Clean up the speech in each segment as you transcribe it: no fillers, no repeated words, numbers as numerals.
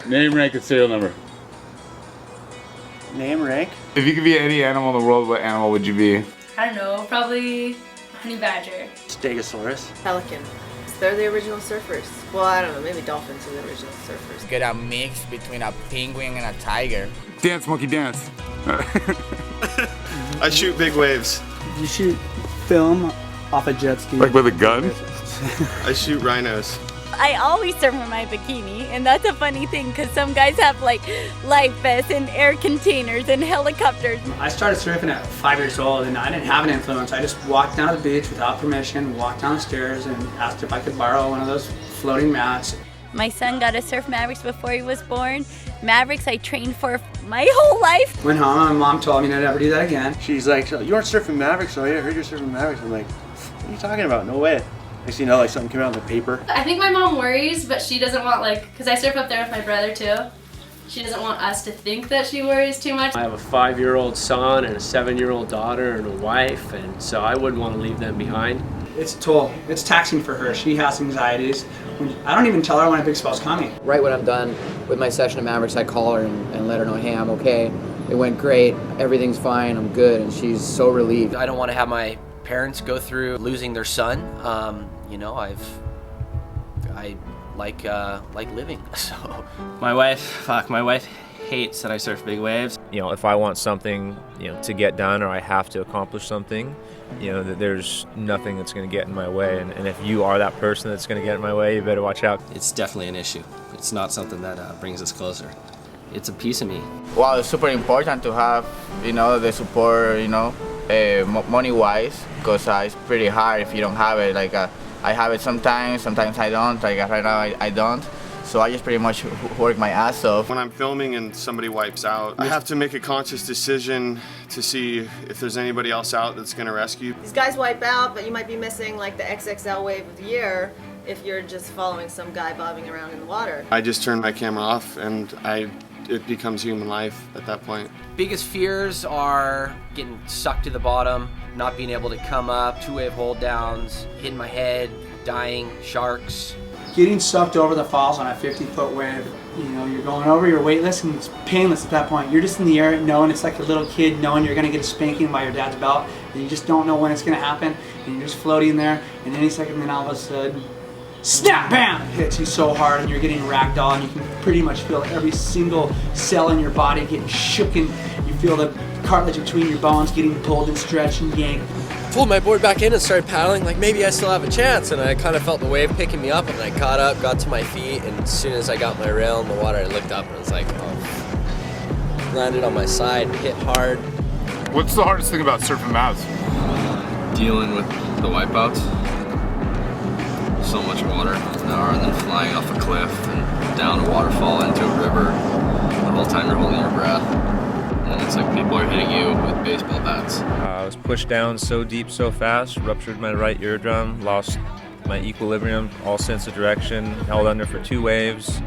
Name, rank, and serial number. Name, rank? If you could be any animal in the world, what animal would you be? I don't know, probably honey badger. Stegosaurus. Pelican. They're the original surfers. Well, I don't know, maybe dolphins are the original surfers. Get a mix between a penguin and a tiger. Dance, monkey, dance. I shoot big waves. You shoot film off a jet ski. Like with a gun? I shoot rhinos. I always surf in my bikini, and that's a funny thing because some guys have like life vests and air containers and helicopters. I started surfing at 5 years old, and I didn't have an influence. I just walked down to the beach without permission, walked down the stairs, and asked if I could borrow one of those floating mats. My son got to surf Mavericks before he was born. Mavericks I trained for my whole life. Went home, and my mom told me to never do that again. She's like, you aren't surfing Mavericks, are you? I heard you're surfing Mavericks. I'm like, what are you talking about? No way. Next thing you know, like something came out in the paper. I think my mom worries, but she doesn't want because I surf up there with my brother too. She doesn't want us to think that she worries too much. I have a 5-year-old son and a 7-year-old daughter and a wife, and so I wouldn't want to leave them behind. It's a toll. It's taxing for her. She has anxieties. I don't even tell her when a big spell's coming. Right when I'm done with my session at Mavericks, I call her and let her know, hey, I'm okay. It went great. Everything's fine. I'm good. And she's so relieved. I don't want to have my parents go through losing their son. You know, I like living. So my wife hates that I surf big waves. You know, if I want something, to get done, or I have to accomplish something, that there's nothing that's going to get in my way. And if you are that person that's going to get in my way, you better watch out. It's definitely an issue. It's not something that brings us closer. It's a piece of me. Well, it's super important to have, the support, money-wise, because it's pretty hard if you don't have it. Like, I have it sometimes I don't. Like right now, I don't. So I just pretty much work my ass off. When I'm filming and somebody wipes out, I have to make a conscious decision to see if there's anybody else out that's going to rescue. These guys wipe out, but you might be missing like the XXL wave of the year if you're just following some guy bobbing around in the water. I just turn my camera off and it becomes human life at that point. Biggest fears are getting sucked to the bottom, not being able to come up, 2-wave hold downs, hitting my head, dying, sharks. Getting sucked over the falls on a 50-foot wave, you're going over, you're weightless, and it's painless at that point. You're just in the air knowing it's like a little kid knowing you're going to get a spanking by your dad's belt, and you just don't know when it's going to happen, and you're just floating there, and any second then all of a sudden, snap, bam! It hits you so hard and you're getting ragdolled, and you can pretty much feel every single cell in your body getting shooken. You feel the cartilage between your bones getting pulled and stretched and yanked. Pulled my board back in and started paddling, like maybe I still have a chance, and I kind of felt the wave picking me up, and I caught up, got to my feet, and as soon as I got my rail in the water, I looked up and I was like, oh. Landed on my side, hit hard. What's the hardest thing about surfing Mavs? Dealing with the wipeouts. So much water an hour, and then flying off a cliff and down a waterfall into a river. The whole time you're holding your breath. And it's like people are hitting you with baseball bats. I was pushed down so deep so fast, ruptured my right eardrum, lost my equilibrium, all sense of direction, held under for 2 waves.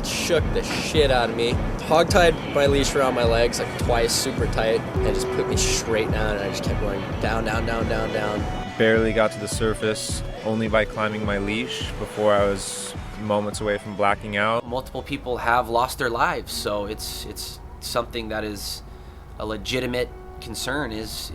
Shook the shit out of me. Hog-tied my leash around my legs like twice, super tight, and just put me straight down, and I just kept going down, down, down, down, down. Barely got to the surface, only by climbing my leash before I was moments away from blacking out. Multiple people have lost their lives, so it's something that is a legitimate concern is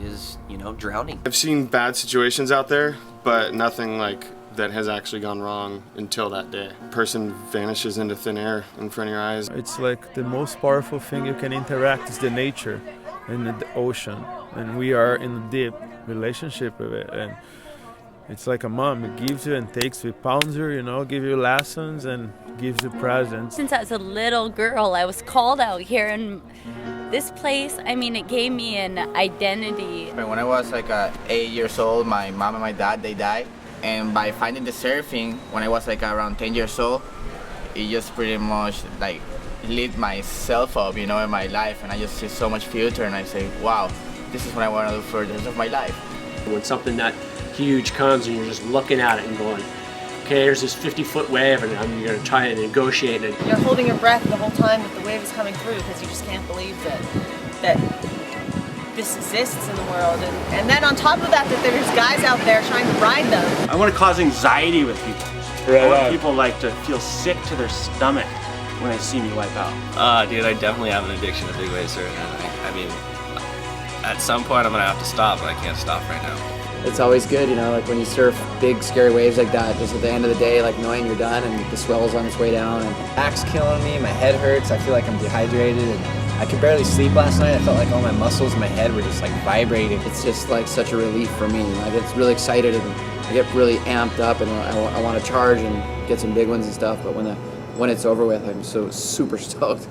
drowning. I've seen bad situations out there, but nothing like that has actually gone wrong until that day. A person vanishes into thin air in front of your eyes. It's like the most powerful thing you can interact is the nature and the ocean, and we are in a deep relationship with it, and it's like a mom. It gives you and takes you, pounds you, give you lessons and gives you presents. Since I was a little girl, I was called out here, and this place, it gave me an identity. When I was like 8 years old, my mom and my dad, they died. And by finding the surfing, when I was like around 10 years old, it just pretty much like lit myself up, in my life. And I just see so much future, and I say, wow, this is what I want to do for the rest of my life. When something that huge comes and you're just looking at it and going, okay, here's this 50-foot wave, and I'm going to try and negotiate it. You're holding your breath the whole time that the wave is coming through because you just can't believe that this exists in the world. And then on top of that there's guys out there trying to ride them. I want to cause anxiety with people. Right I want on. people to feel sick to their stomach when I see me wipe out? Dude, I definitely have an addiction to big wave surfing. I mean, at some point I'm gonna have to stop, but I can't stop right now. It's always good, you know, like when you surf big scary waves like that, just at the end of the day, like knowing you're done and the swell's on its way down. And back's killing me, my head hurts, I feel like I'm dehydrated, and I could barely sleep last night. I felt like all my muscles in my head were just like vibrating. It's just like such a relief for me. I get really excited and I get really amped up, and I want to charge and get some big ones and stuff, but when it's over with, I'm so super stoked.